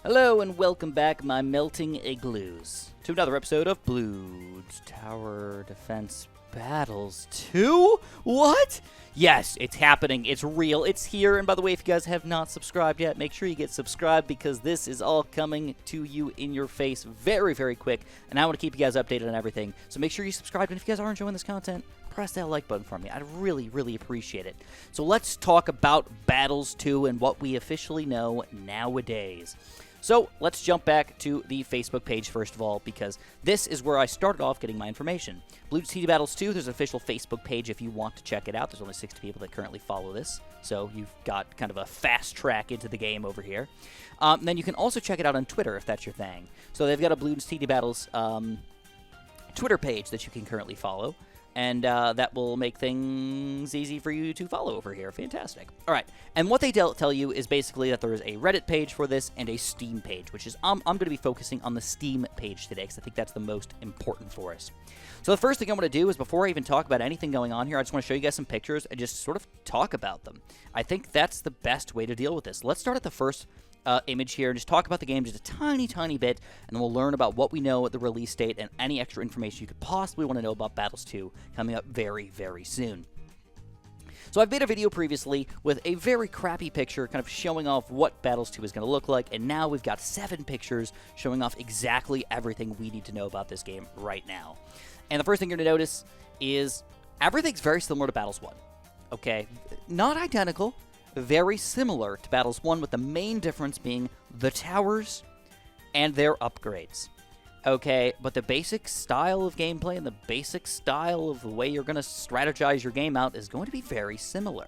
Hello and welcome back, my melting igloos, to another episode of Bloons Tower Defense Battles 2? What? Yes, it's happening. It's real. It's here. And by the way, if you guys have not subscribed yet, make sure you get subscribed because this is all coming to you in your face very, very quick. And I want to keep you guys updated on everything. So make sure you subscribe. And if you guys are enjoying this content, press that like button for me. I'd really, really appreciate it. So let's talk about Battles 2 and what we officially know nowadays. So let's jump back to the Facebook page first of all, because this is where I started off getting my information. BTD Battles 2, there's an official Facebook page if you want to check it out. There's only 60 people that currently follow this, so you've got kind of a fast track into the game over here. Then you can also check it out on Twitter if that's your thing. So they've got a Bloons TD Battles Twitter page that you can currently follow. And that will make things easy for you to follow over here. Fantastic. All right. And what they tell you is basically that there is a Reddit page for this and a Steam page, which is I'm going to be focusing on the Steam page today because I think that's the most important for us. So the first thing I'm going to do is before I even talk about anything going on here, I just want to show you guys some pictures and just sort of talk about them. I think that's the best way to deal with this. Let's start at the first image here and just talk about the game just a tiny bit, and then we'll learn about what we know at the release date and any extra information you could possibly want to know about Battles 2 coming up very, very soon. So I've made a video previously with a very crappy picture kind of showing off what Battles 2 is going to look like, and now we've got 7 pictures showing off exactly everything we need to know about this game right now. And the first thing you're going to notice is everything's very similar to Battles 1. Okay? Not identical, very similar to Battles 1, with the main difference being the towers and their upgrades. Okay, but the basic style of gameplay and the basic style of the way you're going to strategize your game out is going to be very similar.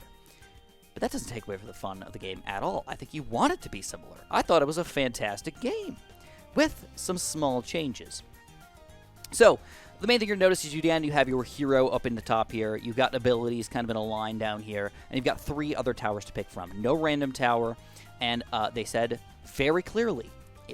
But that doesn't take away from the fun of the game at all. I think you want it to be similar. I thought it was a fantastic game with some small changes. So, the main thing you're going to notice is you have your hero up in the top here. You've got abilities kind of in a line down here. And you've got 3 other towers to pick from. No random tower. And they said very clearly,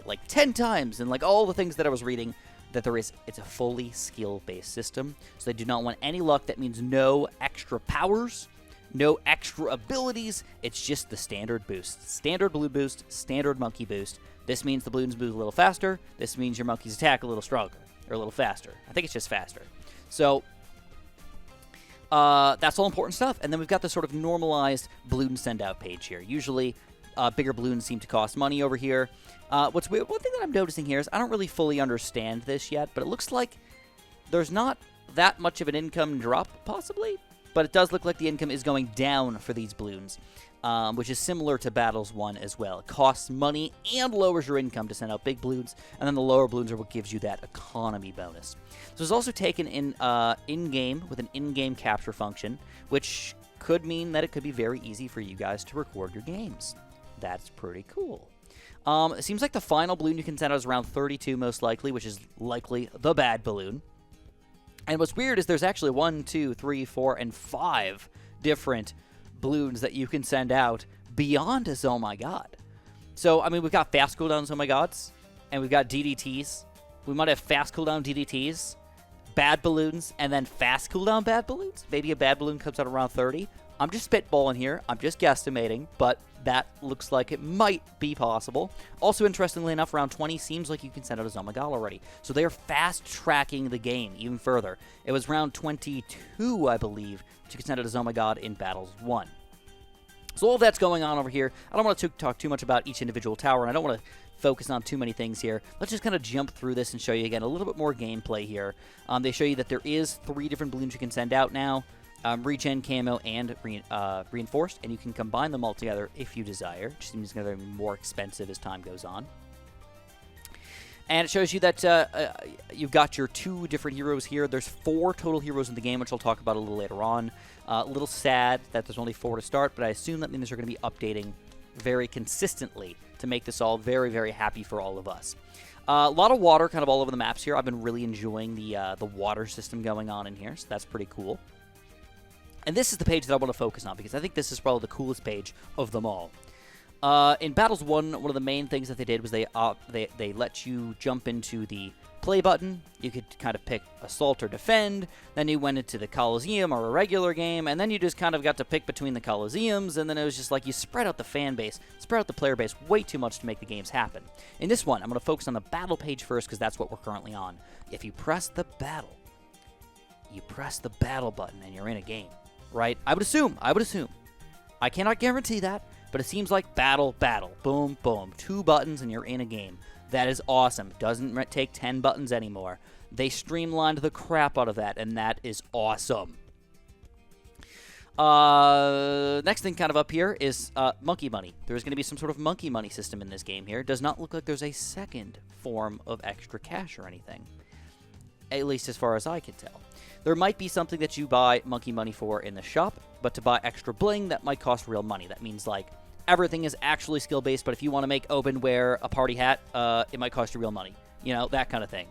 like 10 times, and like all the things that I was reading, that it's a fully skill-based system. So they do not want any luck. That means no extra powers, no extra abilities. It's just the standard boost. Standard blue boost, standard monkey boost. This means the balloons move a little faster. This means your monkeys attack a little stronger. Or a little faster. I think it's just faster. So, that's all important stuff. And then we've got this sort of normalized balloon send-out page here. Usually, bigger balloons seem to cost money over here. What's weird, one thing that I'm noticing here is I don't really fully understand this yet, but it looks like there's not that much of an income drop, possibly. But it does look like the income is going down for these balloons, which is similar to Battles 1 as well. It costs money and lowers your income to send out big balloons, and then the lower balloons are what gives you that economy bonus. So it's also taken in-game with an in-game capture function, which could mean that it could be very easy for you guys to record your games. That's pretty cool. It seems like the final balloon you can send out is around 32 most likely, which is likely the bad balloon. And what's weird is there's actually 1, 2, 3, 4, and 5 different balloons that you can send out beyond as Oh My God. So, I mean, we've got fast cooldowns Oh My Gods, and we've got DDTs. We might have fast cooldown DDTs, bad balloons, and then fast cooldown bad balloons. Maybe a bad balloon comes out around 30. I'm just spitballing here. I'm just guesstimating, but that looks like it might be possible. Also, interestingly enough, around 20 seems like you can send out a Oh My God already. So they are fast-tracking the game even further. It was round 22, I believe, that you can send out a Oh My God in Battles 1. So all that's going on over here. I don't want to talk too much about each individual tower, and I don't want to focus on too many things here. Let's just kind of jump through this and show you again a little bit more gameplay here. They show you that there is 3 different balloons you can send out now. Regen, Camo, and Reinforced, and you can combine them all together if you desire, which seems going to be more expensive as time goes on. And it shows you that you've got your 2 different heroes here. There's 4 total heroes in the game, which I'll talk about a little later on. A little sad that there's only 4 to start, but I assume that means they're going to be updating very consistently to make this all very, very happy for all of us. A lot of water kind of all over the maps here. I've been really enjoying the water system going on in here, so that's pretty cool. And this is the page that I want to focus on because I think this is probably the coolest page of them all. In Battles 1, one of the main things that they did was they let you jump into the play button. You could kind of pick assault or defend. Then you went into the Coliseum or a regular game, and then you just kind of got to pick between the Coliseums, and then it was just like you spread out the fan base, spread out the player base way too much to make the games happen. In this one, I'm going to focus on the battle page first because that's what we're currently on. If you press the battle, you press the battle button and you're in a game, right? I would assume. I cannot guarantee that, but it seems like battle, boom, boom. 2 buttons and you're in a game. That is awesome. Doesn't take 10 buttons anymore. They streamlined the crap out of that, and that is awesome. Next thing kind of up here is monkey money. There's going to be some sort of monkey money system in this game here. Does not look like there's a second form of extra cash or anything, at least as far as I can tell. There might be something that you buy monkey money for in the shop, but to buy extra bling, that might cost real money. That means, like, everything is actually skill-based, but if you want to make Oben wear a party hat, it might cost you real money. You know, that kind of thing.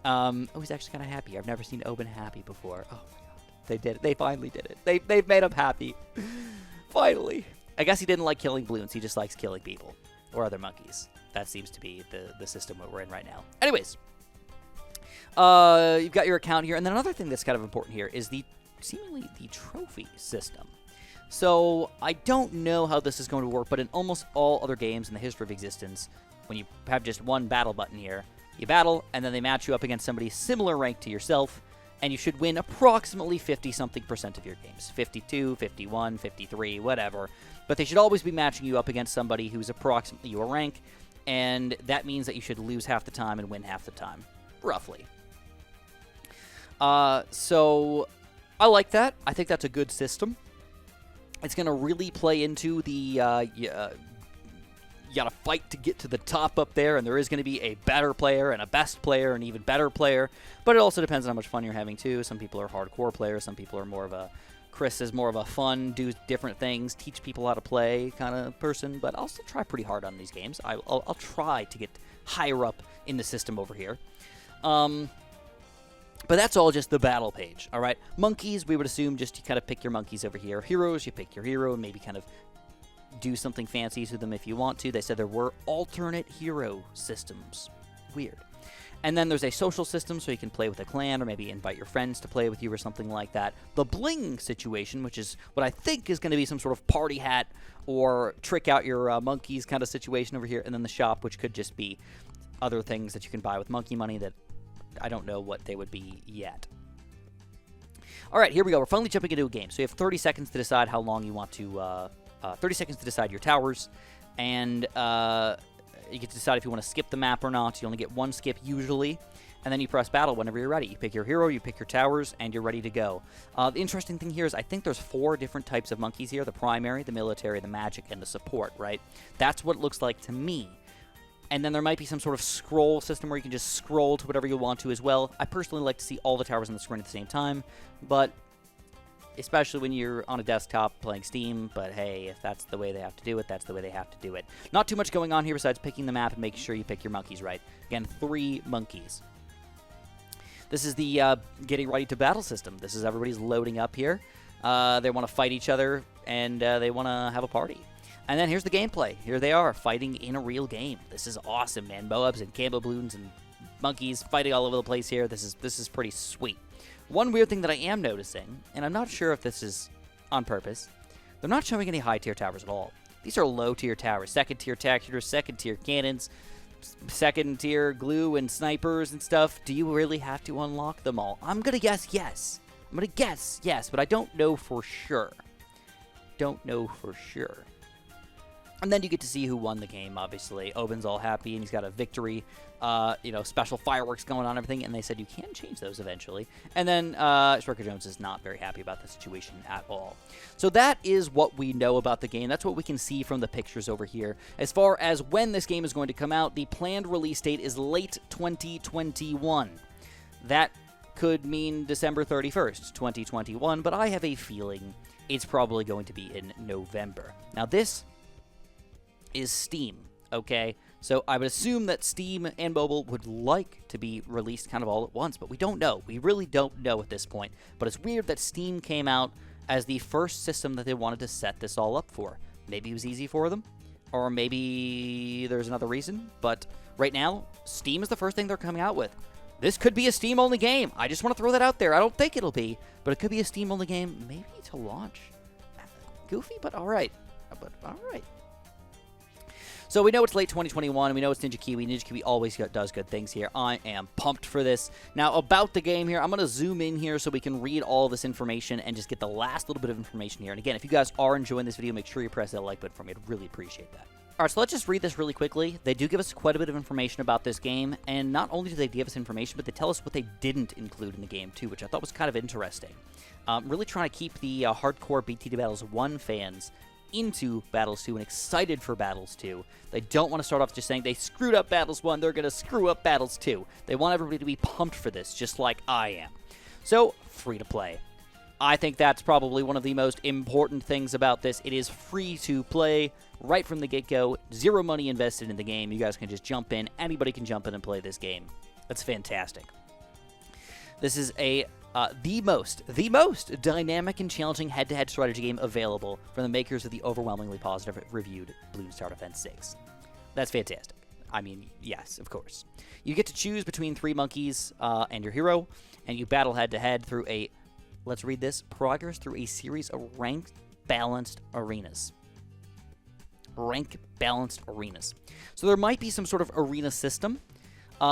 Oh, he's actually kind of happy. I've never seen Oben happy before. Oh, my God. They did it. They finally did it. They've made him happy. Finally. I guess he didn't like killing balloons. He just likes killing people or other monkeys. That seems to be the system that we're in right now. Anyways. You've got your account here, and then another thing that's kind of important here is seemingly the trophy system. So I don't know how this is going to work, but in almost all other games in the history of existence, when you have just one battle button here, you battle, and then they match you up against somebody similar rank to yourself, and you should win approximately 50-something% of your games. 52, 51, 53, whatever. But they should always be matching you up against somebody who's approximately your rank, and that means that you should lose half the time and win half the time, roughly. So I like that. I think that's a good system. It's going to really play into the, you got to fight to get to the top up there, and there is going to be a better player and a best player and even better player, but it also depends on how much fun you're having, too. Some people are hardcore players. Some people are more of a, Chris is more of a fun, do different things, teach people how to play kind of person, but I'll still try pretty hard on these games. I'll try to get higher up in the system over here. But that's all just the battle page, all right? Monkeys, we would assume just you kind of pick your monkeys over here. Heroes, you pick your hero and maybe kind of do something fancy to them if you want to. They said there were alternate hero systems. Weird. And then there's a social system, so you can play with a clan or maybe invite your friends to play with you or something like that. The bling situation, which is what I think is going to be some sort of party hat or trick out your monkeys kind of situation over here. And then the shop, which could just be other things that you can buy with monkey money that I don't know what they would be yet. All right, here we go. We're finally jumping into a game. So you have 30 seconds to decide how long you want to... 30 seconds to decide your towers. And you get to decide if you want to skip the map or not. You only get one skip usually. And then you press battle whenever you're ready. You pick your hero, you pick your towers, and you're ready to go. The interesting thing here is I think there's 4 different types of monkeys here. The primary, the military, the magic, and the support, right? That's what it looks like to me. And then there might be some sort of scroll system where you can just scroll to whatever you want to as well. I personally like to see all the towers on the screen at the same time, but especially when you're on a desktop playing Steam. But hey, if that's the way they have to do it, that's the way they have to do it. Not too much going on here besides picking the map and making sure you pick your monkeys right. Again, 3 monkeys. This is the getting ready to battle system. This is everybody's loading up here. They want to fight each other, and they want to have a party. And then here's the gameplay. Here they are, fighting in a real game. This is awesome, man. Moabs and Camo balloons and monkeys fighting all over the place here. This is pretty sweet. One weird thing that I am noticing, and I'm not sure if this is on purpose, they're not showing any high-tier towers at all. These are low-tier towers. Second-tier tactors, second-tier cannons, second-tier glue and snipers and stuff. Do you really have to unlock them all? I'm going to guess yes. I'm going to guess yes, but I don't know for sure. Don't know for sure. And then you get to see who won the game, obviously. Oben's all happy, and he's got a victory, special fireworks going on and everything, and they said you can change those eventually. And then Striker Jones is not very happy about the situation at all. So that is what we know about the game. That's what we can see from the pictures over here. As far as when this game is going to come out, the planned release date is late 2021. That could mean December 31st, 2021, but I have a feeling it's probably going to be in November. Now this is Steam, okay? So I would assume that Steam and mobile would like to be released kind of all at once, but we don't know. We really don't know at this point. But it's weird that Steam came out as the first system that they wanted to set this all up for. Maybe it was easy for them, or maybe there's another reason, but right now, Steam is the first thing they're coming out with. This could be a Steam-only game. I just want to throw that out there. I don't think it'll be, but it could be a Steam-only game, maybe to launch. Goofy, but all right. So we know it's late 2021. We know it's Ninja Kiwi. Ninja Kiwi always does good things here. I am pumped for this. Now, about the game here, I'm going to zoom in here so we can read all this information and just get the last little bit of information here. And again, if you guys are enjoying this video, make sure you press that like button for me. I'd really appreciate that. All right, so let's just read this really quickly. They do give us quite a bit of information about this game, and not only do they give us information, but they tell us what they didn't include in the game, too, which I thought was kind of interesting. Really trying to keep the hardcore BTD Battles 1 fans into Battles 2 and excited for Battles 2. They don't want to start off just saying they screwed up Battles 1, they're going to screw up Battles 2. They want everybody to be pumped for this, just like I am. So, free to play. I think that's probably one of the most important things about this. It is free to play right from the get-go. Zero money invested in the game. You guys can just jump in. Anybody can jump in and play this game. That's fantastic. This is the most dynamic and challenging head-to-head strategy game available from the makers of the overwhelmingly positive reviewed Bloons Tower Defense 6. That's fantastic. I mean, yes, of course. You get to choose between 3 monkeys and your hero, and you battle head-to-head through a, let's read this, progress through a series of rank-balanced arenas. Rank-balanced arenas. So there might be some sort of arena system. A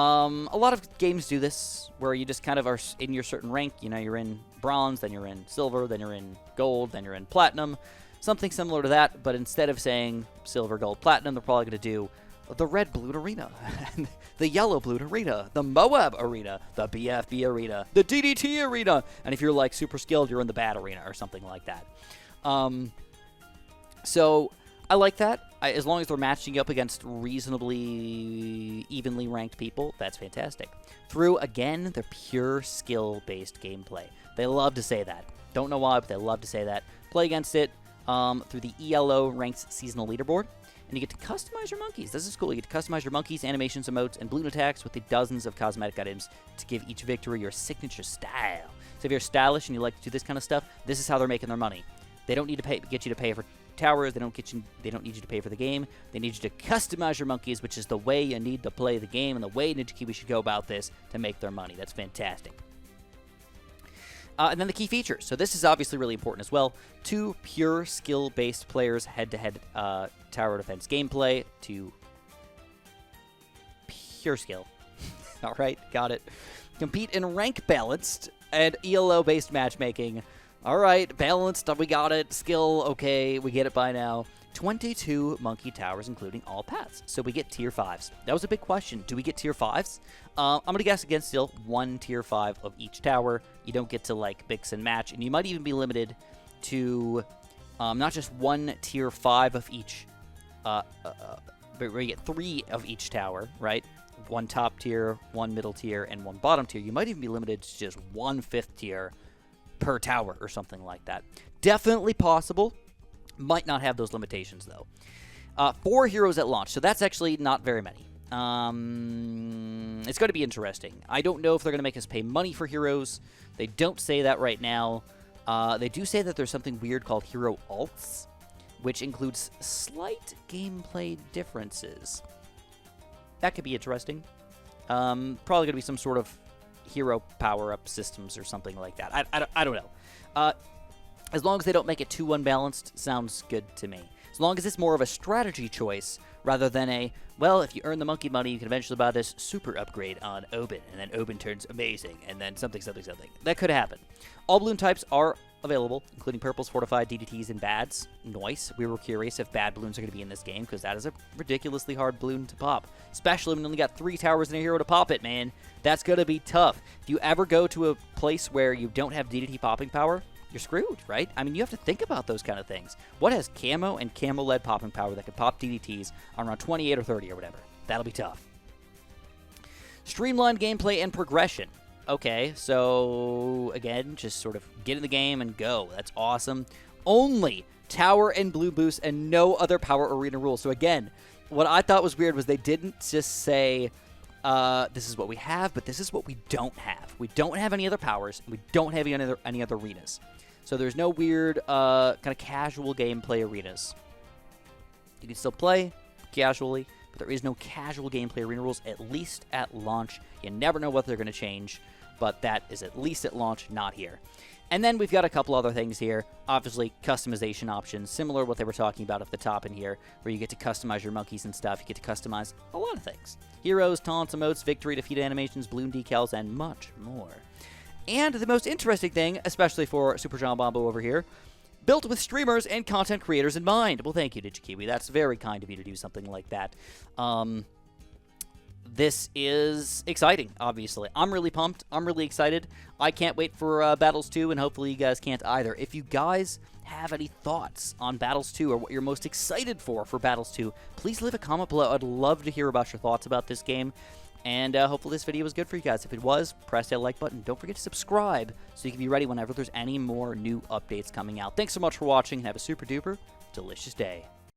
lot of games do this, where you just kind of are in your certain rank. You know, you're in bronze, then you're in silver, then you're in gold, then you're in platinum. Something similar to that, but instead of saying silver, gold, platinum, they're probably going to do the red-blue arena, the yellow-blue arena, the Moab arena, the BFB arena, the DDT arena, and if you're, like, super skilled, you're in the bad arena or something like that. So I like that. As long as they're matching up against reasonably evenly ranked people, that's fantastic. Through, again, their pure skill-based gameplay. They love to say that. Don't know why, but they love to say that. Play against it through the ELO ranked seasonal leaderboard, and you get to customize your monkeys. This is cool. You get to customize your monkeys, animations, emotes, and balloon attacks with the dozens of cosmetic items to give each victory your signature style. So if you're stylish and you like to do this kind of stuff, this is how they're making their money. They don't need to get you to pay for towers. They don't need you to pay for the game. They need you to customize your monkeys, which is the way you need to play the game and the way Ninja Kiwi should go about this to make their money. That's fantastic. And then the key features. So this is obviously really important as well. 2 pure skill-based players head-to-head tower defense gameplay. 2 pure skill. All right, got it. Compete in rank-balanced and ELO-based matchmaking. All right, balanced, we got it. Skill, okay, we get it by now. 22 monkey towers, including all paths. So we get tier 5s. That was a big question. Do we get tier 5s? I'm going to guess again still 1 tier 5 of each tower. You don't get to, like, mix and match. And you might even be limited to not just 1 tier 5 of each, but where you get 3 of each tower, right? 1 top tier, 1 middle tier, and 1 bottom tier. You might even be limited to just 1 5th tier per tower or something like that. Definitely possible. Might not have those limitations, though. 4 heroes at launch, so that's actually not very many. It's going to be interesting. I don't know if they're going to make us pay money for heroes. They don't say that right now. They do say that there's something weird called hero alts, which includes slight gameplay differences. That could be interesting. Probably going to be some sort of hero power-up systems or something like that. I don't know. As long as they don't make it too unbalanced, sounds good to me. As long as it's more of a strategy choice rather than a, well, if you earn the monkey money, you can eventually buy this super upgrade on Oben, and then Oben turns amazing, and then something. That could happen. All balloon types are available, including purples, fortified, DDTs, and bads. Nice. We were curious if bad balloons are going to be in this game, because that is a ridiculously hard balloon to pop. Especially when you only got 3 towers and a hero to pop it, man. That's going to be tough. If you ever go to a place where you don't have DDT popping power, you're screwed, right? I mean, you have to think about those kind of things. What has camo and camo-led popping power that can pop DDTs on around 28 or 30 or whatever? That'll be tough. Streamlined gameplay and progression. Okay, so, again, just sort of get in the game and go. That's awesome. Only tower and blue boost and no other power arena rules. So, again, what I thought was weird was they didn't just say, this is what we have, but this is what we don't have. We don't have any other powers, and we don't have any other arenas. So there's no weird kind of casual gameplay arenas. You can still play casually, but but there is no casual gameplay arena rules, at least at launch. You never know what they're going to change, but that is at least at launch, not here. And then we've got a couple other things here. Obviously, customization options, similar to what they were talking about at the top in here, where you get to customize your monkeys and stuff. You get to customize a lot of things. Heroes, taunts, emotes, victory, defeat animations, balloon decals, and much more. And the most interesting thing, especially for Super John Bombo over here, built with streamers and content creators in mind. Well, thank you, DigiKiwi. That's very kind of you to do something like that. This is exciting, obviously. I'm really pumped. I'm really excited. I can't wait for Battles 2, and hopefully you guys can't either. If you guys have any thoughts on Battles 2 or what you're most excited for Battles 2, please leave a comment below. I'd love to hear about your thoughts about this game. And hopefully this video was good for you guys. If it was, press that like button. Don't forget to subscribe so you can be ready whenever there's any more new updates coming out. Thanks so much for watching, and have a super duper delicious day.